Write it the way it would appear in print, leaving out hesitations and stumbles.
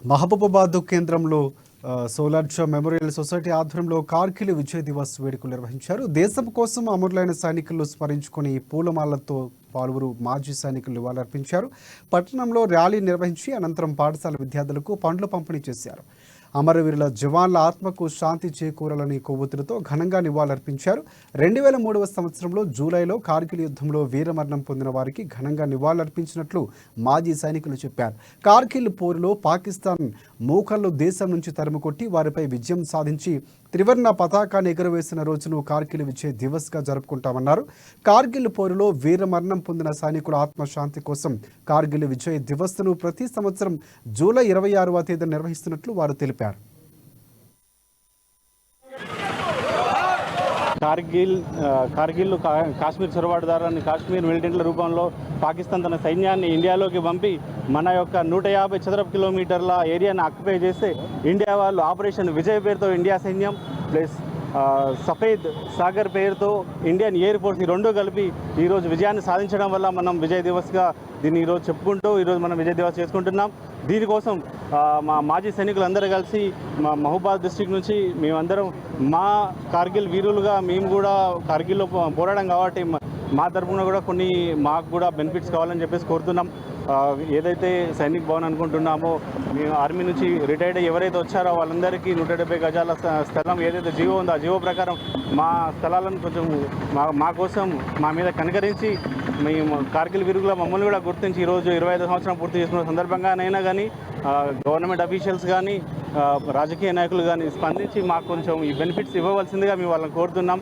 మహబూబాబాద్ కేంద్రంలో సోలార్జా memorial society ఆధ్వర్యంలో కార్గిల్ విజయ్ దివస్ వేడుకలు నిర్వహించారు. దేశం కోసం అమరులైన సైనికులను స్మరించుకుని పూలమాలతో పలువురు మాజీ సైనికులు నివాళులర్పించారు. పట్టణంలో ర్యాలీ నిర్వహించి అనంతరం పాఠశాల విద్యార్థులకు పండ్లు పంపిణీ చేశారు. అమరవీరుల జవాన్ల ఆత్మకు శాంతి చేకూరాలని కొవ్వొత్తులతో ఘనంగా నివాళులర్పించారు. 2003వ సంవత్సరంలో జూలైలో కార్గిల్ యుద్ధంలో వీరమరణం పొందిన వారికి ఘనంగా నివాళులర్పించినట్లు మాజీ సైనికులు చెప్పారు. కార్గిల్ పోరులో పాకిస్తాన్ మూకల్లో దేశం నుంచి తరిమికొట్టి వారిపై విజయం సాధించి త్రివర్ణ పతాకాన్ని ఎగురవేసిన రోజును కార్గిల్ విజయ్ దివస్గా జరుపుకుంటామన్నారు. కార్గిల్ పోరులో వీరమరణం పొందిన సైనికుల ఆత్మశాంతి కోసం కార్గిల్ విజయ్ దివస్ను ప్రతి సంవత్సరం జూలై 26వ తేదీన నిర్వహిస్తున్నట్లు వారు తెలిపారు. కార్గిల్ కాశ్మీర్ చొరబాటుదారులని కాశ్మీర్ మిలిటెంట్ల రూపంలో పాకిస్తాన్ తన సైన్యాన్ని ఇండియాలోకి పంపి మన యొక్క 150 చదరపు కిలోమీటర్ల ఏరియాను ఆక్యుపై చేస్తే ఇండియా వాళ్ళు ఆపరేషన్ విజయ్ పేరుతో ఇండియా సైన్యం ప్లస్ సఫేద్ సాగర్ పేరుతో ఇండియన్ ఎయిర్ ఫోర్స్ని రెండూ కలిపి ఈరోజు విజయాన్ని సాధించడం వల్ల మనం విజయ్ దివస్గా దీన్ని ఈరోజు చెప్పుకుంటూ ఈరోజు మనం విజయ్ దివస్ చేసుకుంటున్నాం. దీనికోసం మా మాజీ సైనికులందరూ కలిసి మా మహబూబాబాద్ డిస్ట్రిక్ట్ నుంచి మేమందరం మా కార్గిల్ వీరులుగా మేము కూడా కార్గిల్లో పోరాడం కాబట్టి మా తరఫున కూడా కొన్ని మాకు కూడా బెనిఫిట్స్ కావాలని చెప్పేసి కోరుతున్నాం. ఏదైతే సైనిక్ భవన్ అనుకుంటున్నామో మేము ఆర్మీ నుంచి రిటైర్డ్ ఎవరైతే వచ్చారో వాళ్ళందరికీ 170 గజాల స్థలం ఏదైతే జీవో ఉందో ఆ జీవో ప్రకారం మా స్థలాలను కొంచెం మా కోసం మా మీద కనికరించి మేము కార్గిల్ వీరులుగా మమ్మల్ని కూడా గుర్తించి ఈరోజు 25 సంవత్సరం పూర్తి చేసుకున్న సందర్భంగానైనా కానీ గవర్నమెంట్ అఫీషియల్స్ కానీ రాజకీయ నాయకులు కానీ స్పందించి మాకు కొంచెం ఈ బెనిఫిట్స్ ఇవ్వవలసిందిగా మేము వాళ్ళని కోరుతున్నాం.